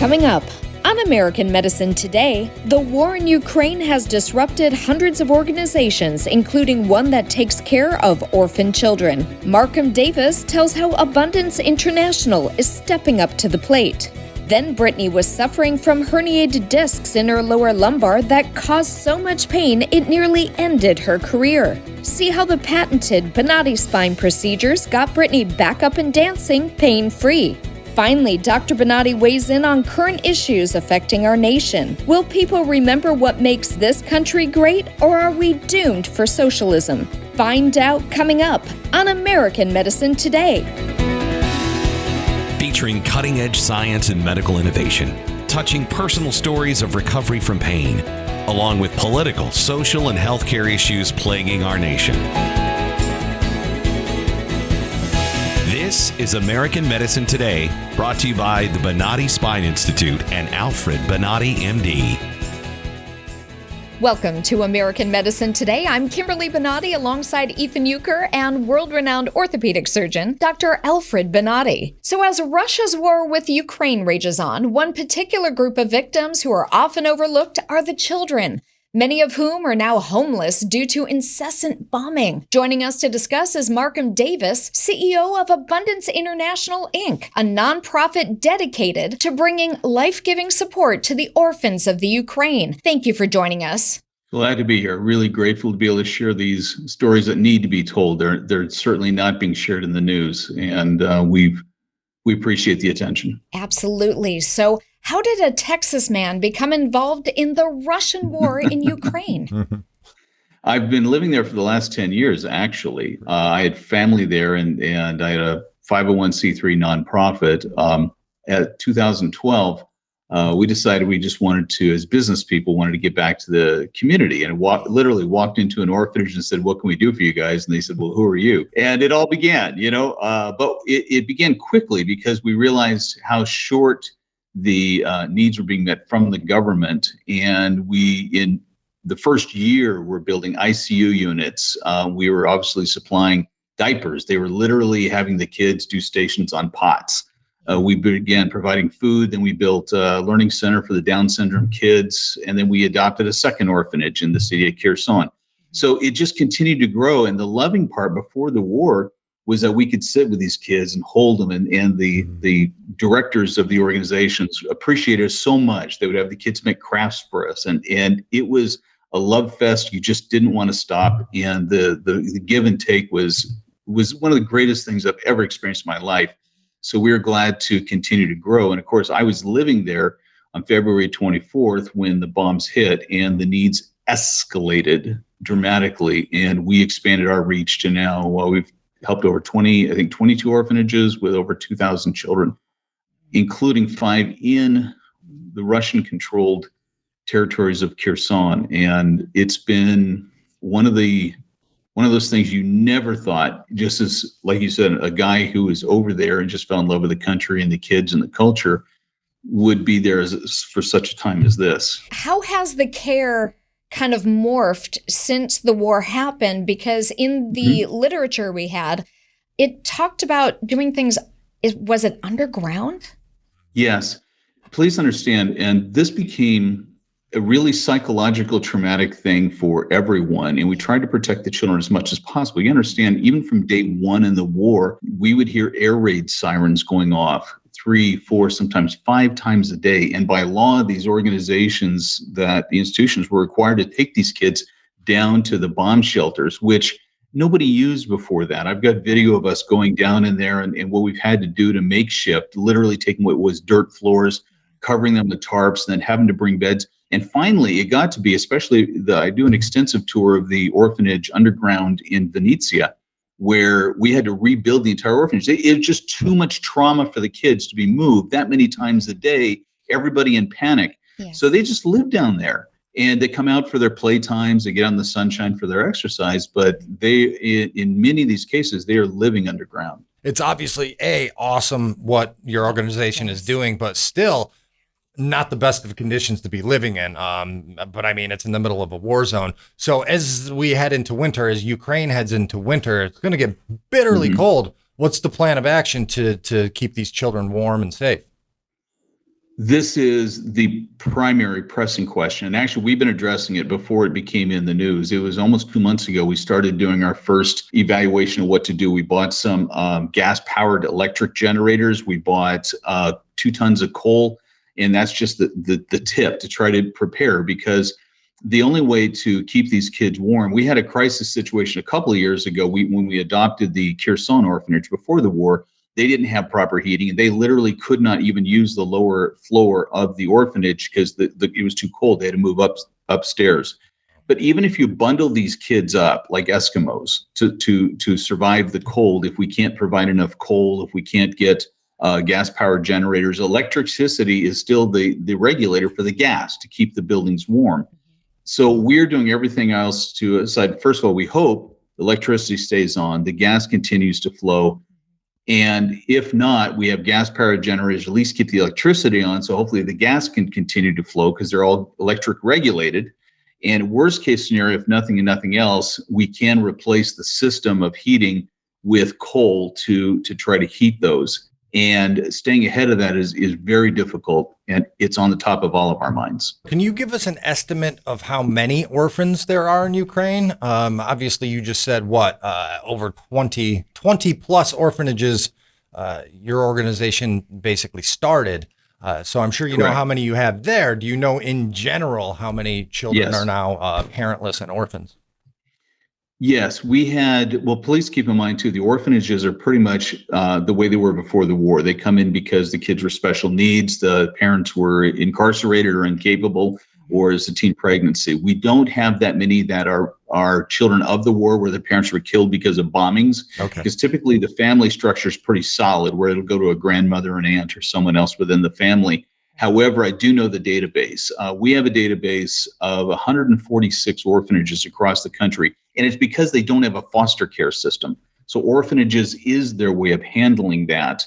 Coming up on American Medicine Today, the war in Ukraine has disrupted hundreds of organizations, including one that takes care of orphan children. Marcum Davis tells how Abundance International is stepping up to the plate. Then Brittany was suffering from herniated discs in her lower lumbar that caused so much pain it nearly ended her career. See how the patented Bonati Spine Procedures got Brittany back up and dancing pain-free. Finally, Dr. Bonati weighs in on current issues affecting our nation. Will people remember what makes this country great, or are we doomed for socialism? Find out coming up on American Medicine Today. Featuring cutting-edge science and medical innovation, touching personal stories of recovery from pain, along with political, social, and healthcare issues plaguing our nation. This is American Medicine Today, brought to you by the Bonati Spine Institute and Alfred Bonati, MD. Welcome to American Medicine Today. I'm Kimberly Bonati alongside Youker and world-renowned orthopedic surgeon, Dr. Alfred Bonati. So as Russia's war with Ukraine rages on, one particular group of victims who are often overlooked are the children, many of whom are now homeless due to incessant bombing. Joining us to discuss is Marcum Davis, CEO of Abundance International, Inc., a nonprofit dedicated to bringing life-giving support to the orphans of the Ukraine. Thank you for joining us. Glad to be here. Really grateful to be able to share these stories that need to be told. They're certainly not being shared in the news, and we appreciate the attention. Absolutely. So, how did a Texas man become involved in the Russian war in Ukraine? I've been living there for the last 10 years, actually. I had family there, and I had a 501c3 nonprofit. At 2012, we decided we just wanted to, as business people, wanted to get back to the community, and literally walked into an orphanage and said, "What can we do for you guys?" And they said, "Well, who are you?" And it all began, but it began quickly because we realized how short the needs were being met from the government. And we, in the first year, were building ICU units. We were obviously supplying diapers. They were literally having the kids do stations on pots. We began providing food. Then we built a learning center for the Down syndrome kids. And then we adopted a second orphanage in the city of Kherson. So it just continued to grow. And the loving part before the war was that we could sit with these kids and hold them, and the directors of the organizations appreciated us so much. They would have the kids make crafts for us, and it was a love fest. You just didn't want to stop, and the give and take was one of the greatest things I've ever experienced in my life. So we were glad to continue to grow. And of course, I was living there on February 24th when the bombs hit, and the needs escalated dramatically, and we expanded our reach to now, we've helped over 22 orphanages with over 2,000 children, including 5 in the Russian-controlled territories of Kherson. And it's been one of those things you never thought, just as, like you said, a guy who was over there and just fell in love with the country and the kids and the culture would be there for such a time as this. How has the care kind of morphed since the war happened? Because in the literature we had, it talked about doing things, was it underground? Yes. Please understand, and this became a really psychological, traumatic thing for everyone, and we tried to protect the children as much as possible. You understand, even from day one in the war, we would hear air raid sirens going off 3, 4, sometimes 5 times a day. And by law, these organizations, the institutions were required to take these kids down to the bomb shelters, which nobody used before that. I've got video of us going down in there and what we've had to do to makeshift, literally taking what was dirt floors, covering them with tarps, and then having to bring beds. And finally, it got to be, I do an extensive tour of the orphanage underground in Venezia, where we had to rebuild the entire orphanage. It was just too much trauma for the kids to be moved that many times a day, everybody in panic. Yes. So they just live down there, and they come out for their playtimes, they get out in the sunshine for their exercise, but in many of these cases, they are living underground. It's obviously awesome what your organization is doing, but still not the best of conditions to be living in. But I mean, it's in the middle of a war zone. So as we head into winter, as Ukraine heads into winter, it's going to get bitterly cold. What's the plan of action to keep these children warm and safe? This is the primary pressing question. And actually, we've been addressing it before it became in the news. It was almost 2 months ago. We started doing our first evaluation of what to do. We bought some gas-powered electric generators. We bought 2 tons of coal. And that's just the tip to try to prepare, because the only way to keep these kids warm, we had a crisis situation a couple of years ago. When we adopted the Kherson orphanage before the war, they didn't have proper heating, and they literally could not even use the lower floor of the orphanage because it was too cold. They had to move upstairs. But even if you bundle these kids up like Eskimos to survive the cold, if we can't provide enough coal, if we can't get gas-powered generators, electricity is still the regulator for the gas to keep the buildings warm. So we're doing everything else to aside. First of all, we hope electricity stays on, the gas continues to flow. And if not, we have gas-powered generators, at least keep the electricity on. So hopefully the gas can continue to flow because they're all electric regulated. And worst case scenario, if nothing and nothing else, we can replace the system of heating with coal to try to heat those. And staying ahead of that is very difficult, and it's on the top of all of our minds. Can you give us an estimate of how many orphans there are in Ukraine? Obviously, you just said over 20 plus orphanages your organization basically started. So I'm sure you know how many you have there. Do you know in general how many children are now parentless and orphans? Yes, we had, well, please keep in mind too, the orphanages are pretty much the way they were before the war. They come in because the kids were special needs, the parents were incarcerated or incapable, or as a teen pregnancy. We don't have that many that are children of the war where the parents were killed because of bombings. Okay. Because typically the family structure is pretty solid, where it'll go to a grandmother, an aunt, or someone else within the family. However, I do know the database. We have a database of 146 orphanages across the country, and it's because they don't have a foster care system. So orphanages is their way of handling that.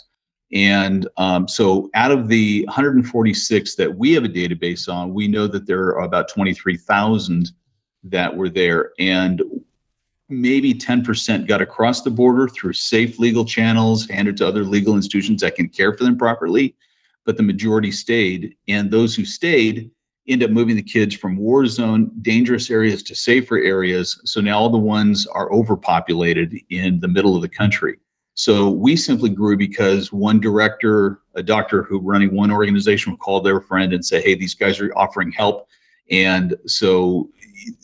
And so out of the 146 that we have a database on, we know that there are about 23,000 that were there. And maybe 10% got across the border through safe legal channels, handed to other legal institutions that can care for them properly. But the majority stayed, and those who stayed end up moving the kids from war zone, dangerous areas to safer areas. So now all the ones are overpopulated in the middle of the country. So we simply grew because one director, a doctor who running one organization, would call their friend and say, hey, these guys are offering help. And so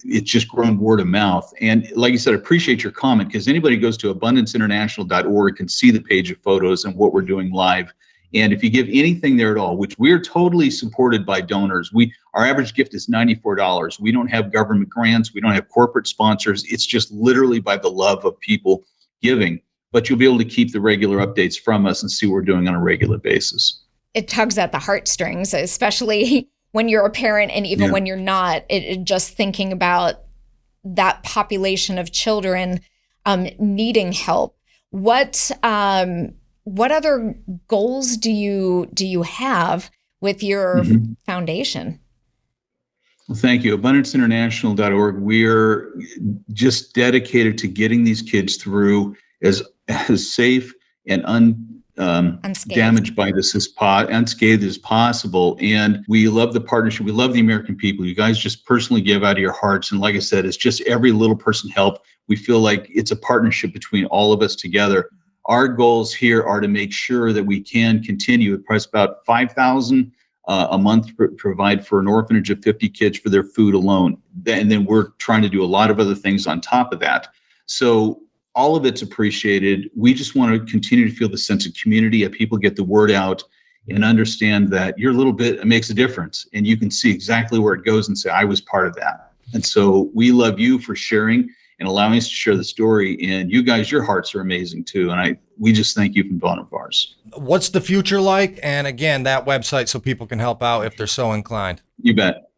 it's just grown word of mouth. And like you said, I appreciate your comment, because anybody who goes to abundanceinternational.org can see the page of photos and what we're doing live. And if you give anything there at all, which we're totally supported by donors, our average gift is $94. We don't have government grants. We don't have corporate sponsors. It's just literally by the love of people giving. But you'll be able to keep the regular updates from us and see what we're doing on a regular basis. It tugs at the heartstrings, especially when you're a parent and even when you're not. Just thinking about that population of children needing help. What other goals do you have with your foundation? Well, thank you. AbundanceInternational.org. We're just dedicated to getting these kids through as safe and undamaged by this unscathed as possible. And we love the partnership. We love the American people. You guys just personally give out of your hearts. And like I said, it's just every little person help. We feel like it's a partnership between all of us together. Our goals here are to make sure that we can continue to price about $5,000 a month provide for an orphanage of 50 kids for their food alone. And then we're trying to do a lot of other things on top of that. So all of it's appreciated. We just want to continue to feel the sense of community, that people get the word out and understand that your little bit makes a difference, and you can see exactly where it goes and say, I was part of that. And so we love you for sharing and allowing us to share the story. And you guys, your hearts are amazing too. And we just thank you from bottom of ours. What's the future like? And again, that website so people can help out if they're so inclined. You bet.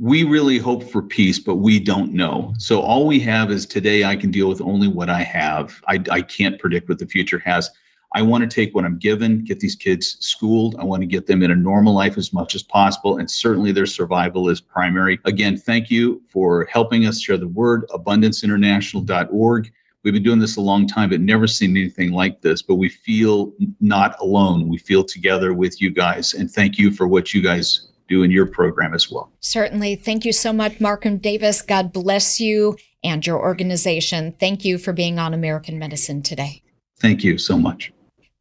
We really hope for peace, but we don't know. So all we have is today. I can deal with only what I have. I can't predict what the future has. I want to take what I'm given, get these kids schooled. I want to get them in a normal life as much as possible. And certainly their survival is primary. Again, thank you for helping us share the word, abundanceinternational.org. we've been doing this a long time, but never seen anything like this. But we feel not alone. We feel together with you guys. And thank you for what you guys do in your program as well. Certainly. Thank you so much, Marcum Davis. God bless you and your organization. Thank you for being on American Medicine Today. Thank you so much.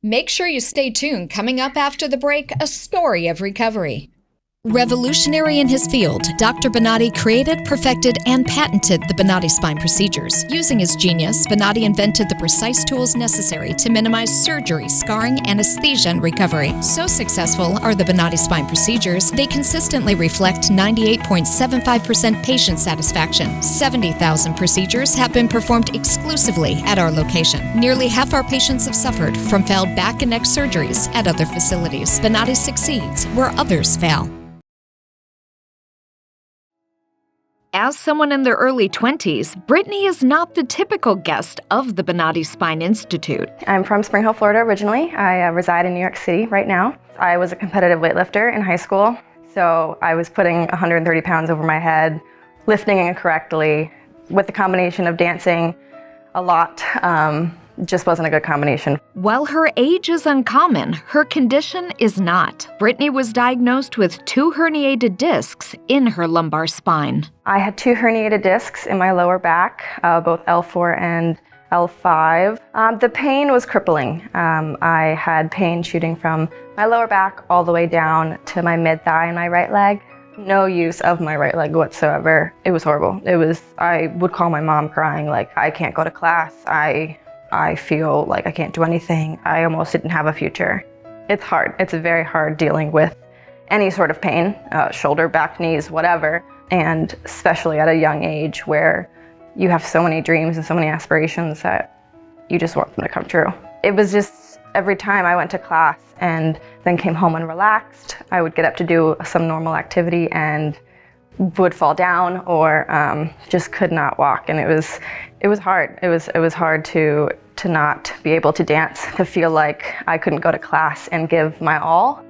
Make sure you stay tuned. Coming up after the break, a story of recovery. Revolutionary in his field, Dr. Bonati created, perfected, and patented the Bonati Spine Procedures. Using his genius, Bonati invented the precise tools necessary to minimize surgery, scarring, anesthesia, and recovery. So successful are the Bonati Spine Procedures, they consistently reflect 98.75% patient satisfaction. 70,000 procedures have been performed exclusively at our location. Nearly half our patients have suffered from failed back and neck surgeries at other facilities. Bonati succeeds where others fail. As someone in their early 20s, Brittany is not the typical guest of the Bonati Spine Institute. I'm from Spring Hill, Florida originally. I reside in New York City right now. I was a competitive weightlifter in high school, so I was putting 130 pounds over my head, lifting incorrectly, with the combination of dancing a lot. Just wasn't a good combination. While her age is uncommon, her condition is not. Brittany was diagnosed with 2 herniated discs in her lumbar spine. I had 2 herniated discs in my lower back, both L4 and L5. The pain was crippling. I had pain shooting from my lower back all the way down to my mid-thigh and my right leg. No use of my right leg whatsoever. It was horrible. I would call my mom crying, like, I can't go to class. I feel like I can't do anything. I almost didn't have a future. It's hard. It's very hard dealing with any sort of pain, shoulder, back, knees, whatever, and especially at a young age where you have so many dreams and so many aspirations that you just want them to come true. It was just every time I went to class and then came home and relaxed, I would get up to do some normal activity and would fall down or just could not walk, and it was hard. It was hard to not be able to dance, to feel like I couldn't go to class and give my all.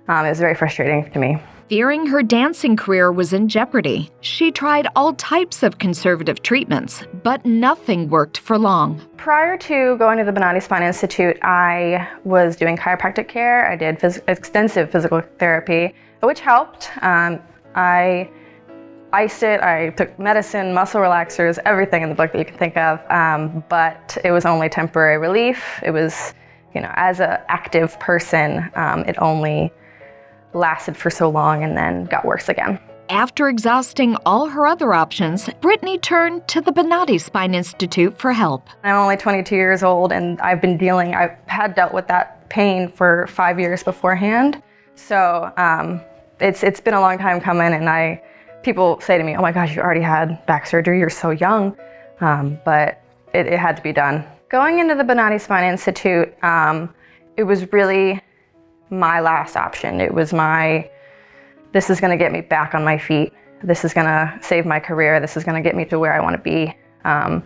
It was very frustrating to me. Fearing her dancing career was in jeopardy, she tried all types of conservative treatments, but nothing worked for long. Prior to going to the Bonati Spine Institute, I was doing chiropractic care. I did extensive physical therapy, which helped. I iced it, I took medicine, muscle relaxers, everything in the book that you can think of, but it was only temporary relief. It was, as an active person, it only lasted for so long and then got worse again. After exhausting all her other options, Brittany turned to the Bonati Spine Institute for help. I'm only 22 years old, and I've had dealt with that pain for 5 years beforehand. So it's been a long time coming, and people say to me, oh my gosh, you already had back surgery, you're so young, but it had to be done. Going into the Bonati Spine Institute, it was really my last option. It was this is gonna get me back on my feet. This is gonna save my career. This is gonna get me to where I wanna be. And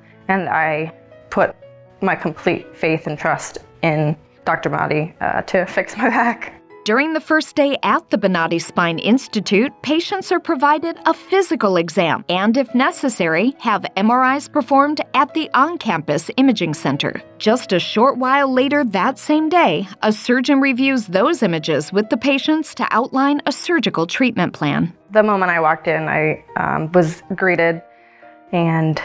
I put my complete faith and trust in Dr. Bonati to fix my back. During the first day at the Bonati Spine Institute, patients are provided a physical exam and, if necessary, have MRIs performed at the on-campus imaging center. Just a short while later that same day, a surgeon reviews those images with the patients to outline a surgical treatment plan. The moment I walked in, I was greeted and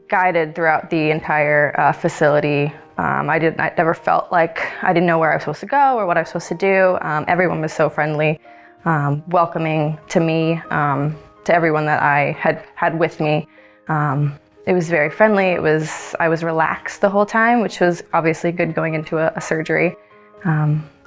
guided throughout the entire facility. I never felt like I didn't know where I was supposed to go or what I was supposed to do. Everyone was so friendly, welcoming to me, to everyone that I had with me. It was very friendly. I was relaxed the whole time, which was obviously good going into a surgery.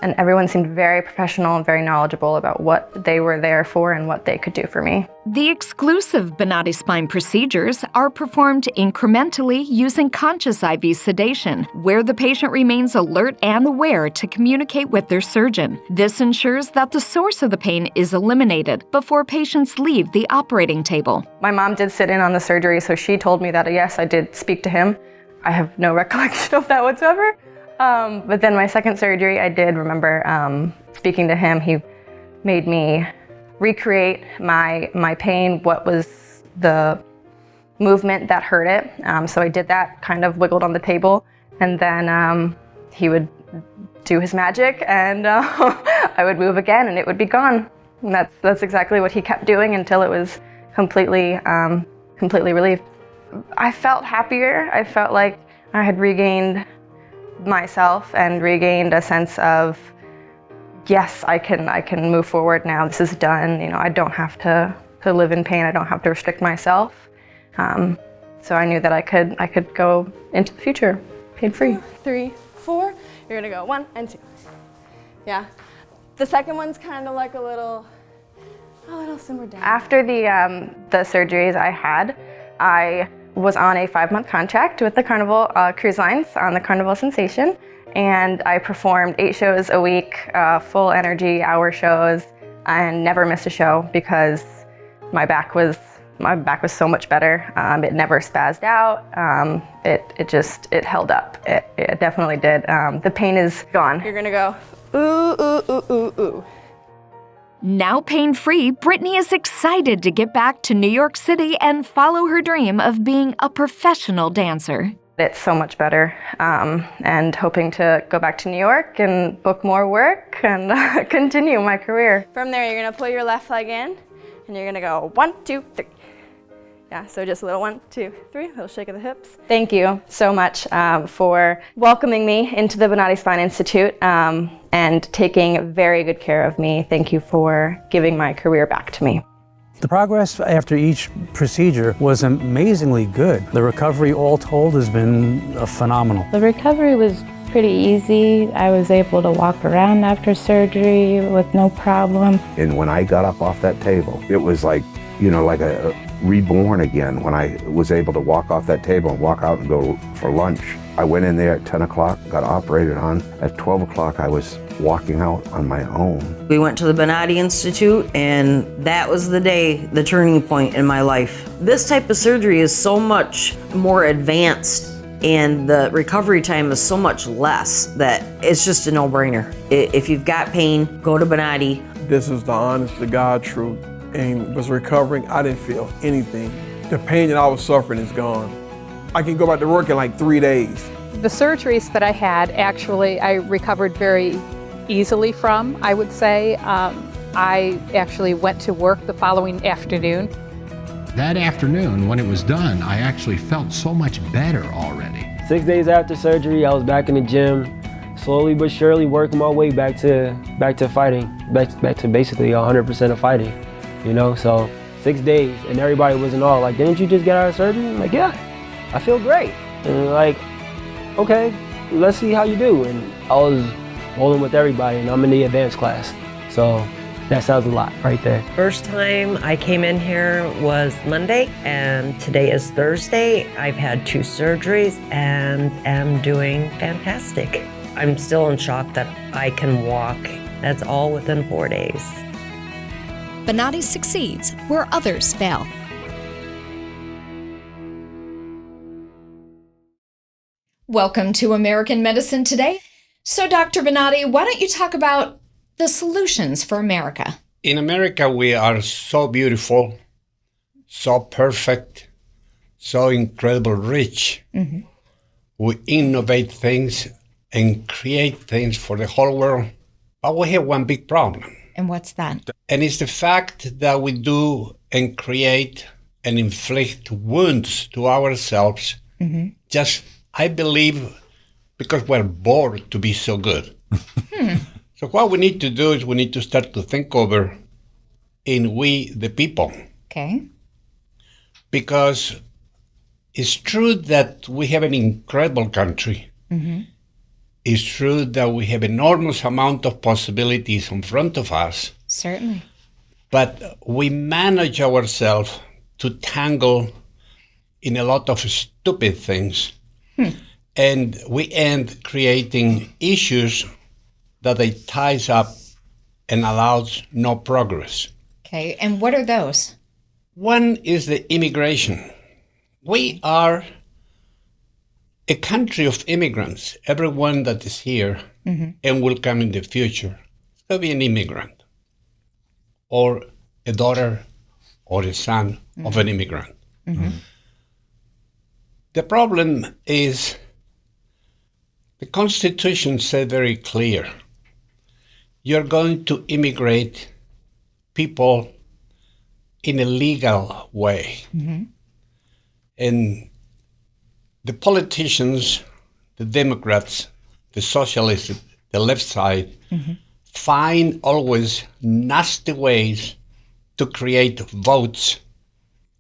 And everyone seemed very professional and very knowledgeable about what they were there for and what they could do for me. The exclusive Bonati Spine procedures are performed incrementally using conscious IV sedation, where the patient remains alert and aware to communicate with their surgeon. This ensures that the source of the pain is eliminated before patients leave the operating table. My mom did sit in on the surgery, so she told me that, yes, I did speak to him. I have no recollection of that whatsoever. But then my second surgery, I did remember speaking to him. He made me recreate my pain, what was the movement that hurt it. So I did that, kind of wiggled on the table, and then he would do his magic, and I would move again, and it would be gone. And that's exactly what he kept doing until it was completely relieved. I felt happier. I felt like I had regained myself and regained a sense of, yes, I can move forward now. This is done. I don't have to live in pain. I don't have to restrict myself. So I knew that I could go into the future pain-free. 3, 4. You're gonna go 1 and 2. Yeah. The second one's kind of like a little simmer down. After the surgeries I had, I was on a 5-month contract with the Carnival Cruise Lines on the Carnival Sensation, and I performed 8 shows a week, full energy hour shows, and never missed a show because my back was so much better. It never spazzed out. It held up. It definitely did. The pain is gone. You're gonna go ooh, ooh, ooh, ooh, ooh. Now pain-free, Brittany is excited to get back to New York City and follow her dream of being a professional dancer. It's so much better, and hoping to go back to New York and book more work and continue my career. From there, you're gonna pull your left leg in, and you're gonna go 1, 2, 3. Yeah, so just a little 1, 2, 3, a little shake of the hips. Thank you so much for welcoming me into the Bonati Spine Institute and taking very good care of me. Thank you for giving my career back to me. The progress after each procedure was amazingly good. The recovery, all told, has been phenomenal. The recovery was pretty easy. I was able to walk around after surgery with no problem. And when I got up off that table, it was like, like a reborn again when I was able to walk off that table and walk out and go for lunch. I went in there at 10 o'clock, got operated on. At 12 o'clock, I was walking out on my own. We went to the Bonati Institute, and that was the turning point in my life. This type of surgery is so much more advanced, and the recovery time is so much less that it's just a no-brainer. If you've got pain, go to Bonati. This is the honest to God truth. And was recovering, I didn't feel anything. The pain that I was suffering is gone. I can go back to work in like 3 days. The surgeries that I had, actually, I recovered very easily from, I would say. I actually went to work the following afternoon. That afternoon, when it was done, I actually felt so much better already. 6 days after surgery, I was back in the gym, slowly but surely working my way back to fighting, back to basically 100% of fighting. So 6 days, and everybody was in awe, like, didn't you just get out of surgery? I'm like, yeah, I feel great. And like, okay, let's see how you do. And I was bowling with everybody, and I'm in the advanced class. So that sounds a lot right there. First time I came in here was Monday, and today is Thursday. I've had 2 surgeries and am doing fantastic. I'm still in shock that I can walk. That's all within 4 days. Bonati succeeds where others fail. Welcome to American Medicine Today. So, Dr. Bonati, why don't you talk about the solutions for America? In America, we are so beautiful, so perfect, so incredibly rich. Mm-hmm. We innovate things and create things for the whole world. But we have one big problem. And what's that? And it's the fact that we do and create and inflict wounds to ourselves. Mm-hmm. Just, I believe, because we're bored to be so good. So what we need to do is we need to start to think over in we, the people. Okay. Because it's true that we have an incredible country. Mm-hmm. It's true that we have enormous amount of possibilities in front of us. Certainly. But we manage ourselves to tangle in a lot of stupid things. And we end creating issues that they ties up and allows no progress. Okay, and what are those? One is the immigration. We are a country of immigrants. Everyone that is here and will come in the future is going to be an immigrant or a daughter or a son of an immigrant. The problem is the Constitution said very clear, you're going to immigrate people in a legal way. Mm-hmm. And the politicians, the Democrats, the socialists, the left side, Mm-hmm. find always nasty ways to create votes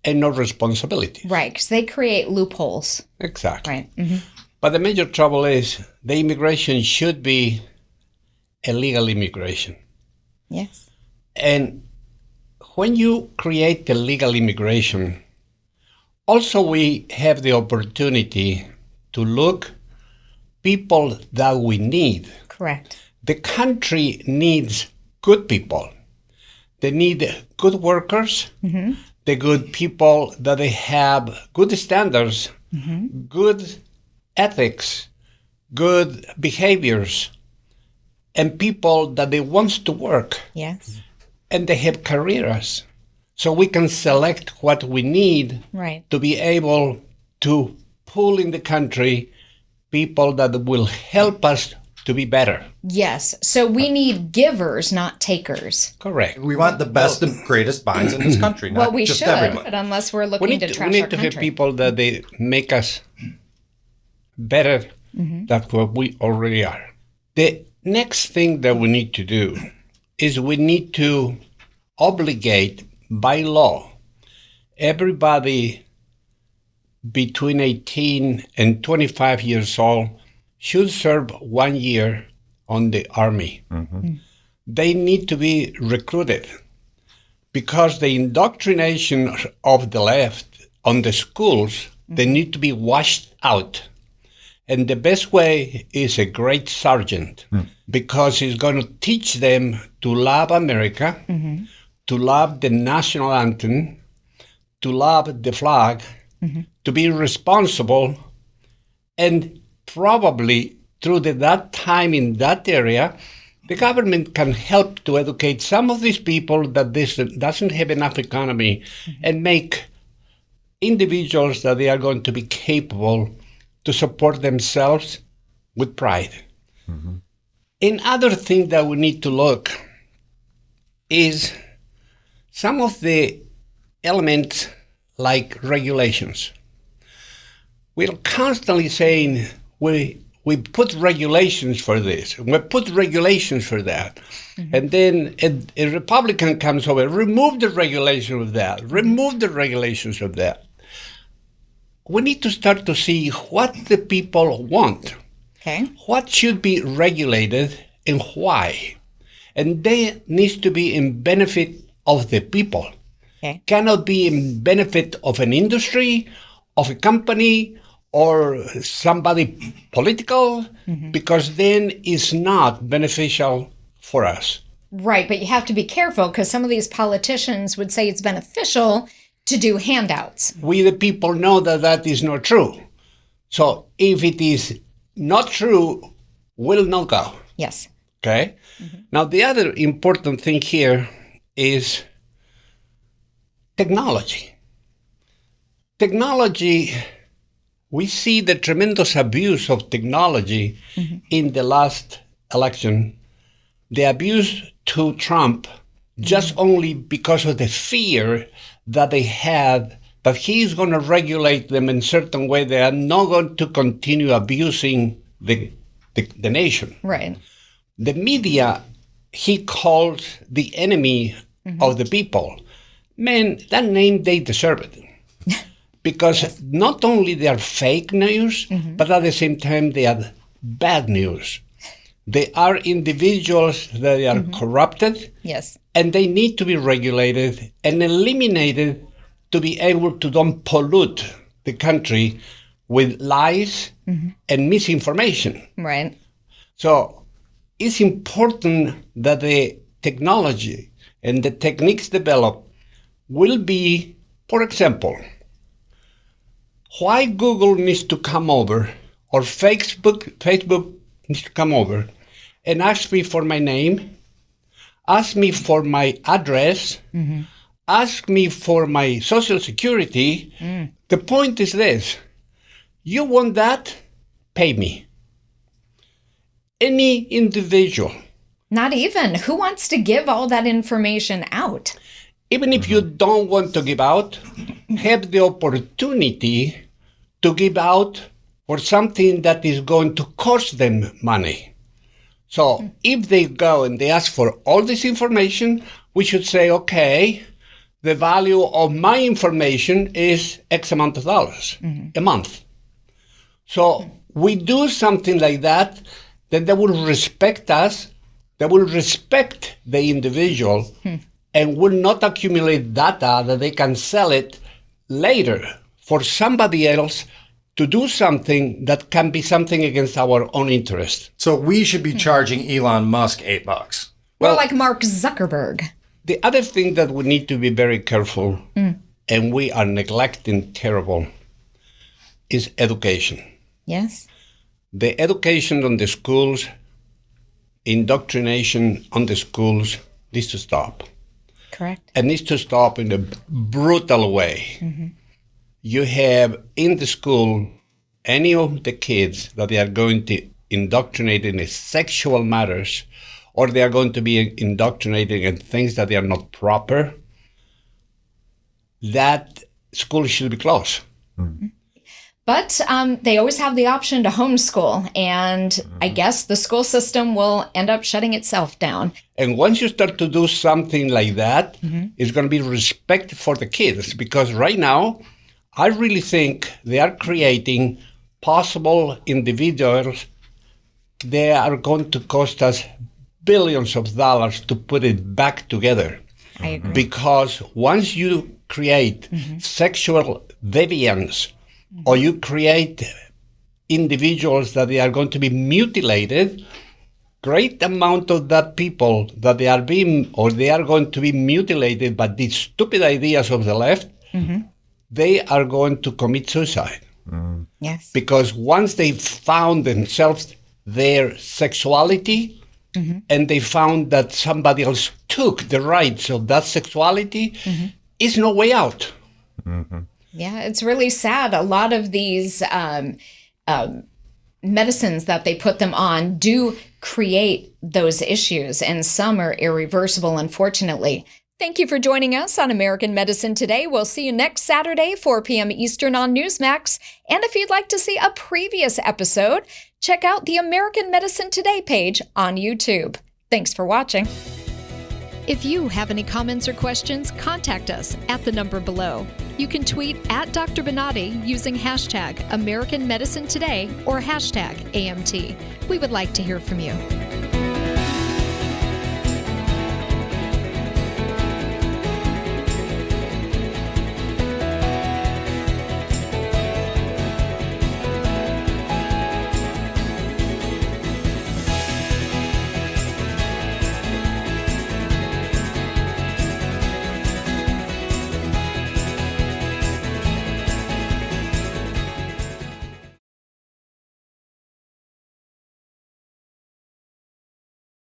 and no responsibility. Right, because they create loopholes. Exactly. Right. Mm-hmm. But the major trouble is the immigration should be a legal immigration. Yes. And when you create the legal immigration, also we have the opportunity to look people that we need. Correct. The country needs good people. They need good workers, Mm-hmm. the good people that they have good standards, Mm-hmm. good ethics, good behaviors, and people that they want to work Yes. and they have careers. So we can select what we need Right. to be able to pull in the country people that will help us to be better. Yes. So we need givers, not takers. Correct. We want the best and greatest minds in this country, not Well, we just should, everyone. but unless we're We looking need to to, trash we our need to have country. people that they make us better Mhm. than what we already are. The next thing that we need to do is we need to obligate by law everybody between 18 and 25 years old should serve 1 year on the army. They need to be recruited because the indoctrination of the left on the schools, they need to be washed out. And the best way is a great sergeant because he's going to teach them to love America, Mhm. to love the national anthem, to love the flag, to be responsible, and probably through that time in that area, the government can help to educate some of these people that this doesn't have enough economy and make individuals that they are going to be capable to support themselves with pride. Another thing that we need to look is some of the elements like regulations. We're constantly saying we put regulations for this, we put regulations for that. And then a Republican comes over, remove the regulation of that, remove the regulations of that. We need to start to see what the people want. Okay. What should be regulated and why? And they needs to be in benefit of the people. Okay. Cannot be in benefit of an industry, of a company, or somebody political, because then it's not beneficial for us. Right, but you have to be careful because some of these politicians would say it's beneficial to do handouts. We, the people, know that that is not true. So if it is not true, we'll not go. Yes. Okay? Now, the other important thing here is technology. Technology, we see the tremendous abuse of technology in the last election. The abuse to Trump just only because of the fear that they had that he's going to regulate them in a certain way. They are not going to continue abusing the nation. Right. The media, he called the enemy of the people. Man, that name, they deserve it. Because not only they are fake news, but at the same time, they are bad news. They are individuals that are corrupted, Yes. and they need to be regulated and eliminated to be able to don't pollute the country with lies and misinformation. Right. So it's important that the technology and the techniques developed will be, for example, why Google needs to come over or Facebook needs to come over and ask me for my name, ask me for my address, ask me for my social security. The point is this. You want that? Pay me. Any individual. Not even. Who wants to give all that information out? Even if you don't want to give out, have the opportunity to give out for something that is going to cost them money. So if they go and they ask for all this information, we should say, okay, the value of my information is X amount of dollars a month. So we do something like that, then they will respect us, they will respect the individual, and will not accumulate data that they can sell it later for somebody else to do something that can be something against our own interest. So we should be charging Elon Musk $8. Or like Mark Zuckerberg. The other thing that we need to be very careful, and we are neglecting terrible, is education. Yes. The education on the schools, indoctrination on the schools needs to stop. Correct. It needs to stop in a brutal way. You have in the school any of the kids that they are going to indoctrinate in sexual matters, or they are going to be indoctrinating in things that they are not proper, that school should be closed. But they always have the option to homeschool, and I guess the school system will end up shutting itself down. And once you start to do something like that, it's going to be respect for the kids, because right now, I really think they are creating possible individuals. They are going to cost us billions of dollars to put it back together. I agree. Because once you create sexual deviance, or you create individuals that they are going to be mutilated, great amount of that people that they are being, or they are going to be mutilated by these stupid ideas of the left, they are going to commit suicide. Yes. Because once they found themselves their sexuality, and they found that somebody else took the rights of that sexuality, is no way out. Yeah, it's really sad. A lot of these medicines that they put them on do create those issues, and some are irreversible, unfortunately. Thank you for joining us on American Medicine Today. We'll see you next Saturday, 4 p.m. Eastern on Newsmax. And if you'd like to see a previous episode, check out the American Medicine Today page on YouTube. Thanks for watching. If you have any comments or questions, contact us at the number below. You can tweet at Dr. Bonati using hashtag American Medicine Today or hashtag AMT. We would like to hear from you.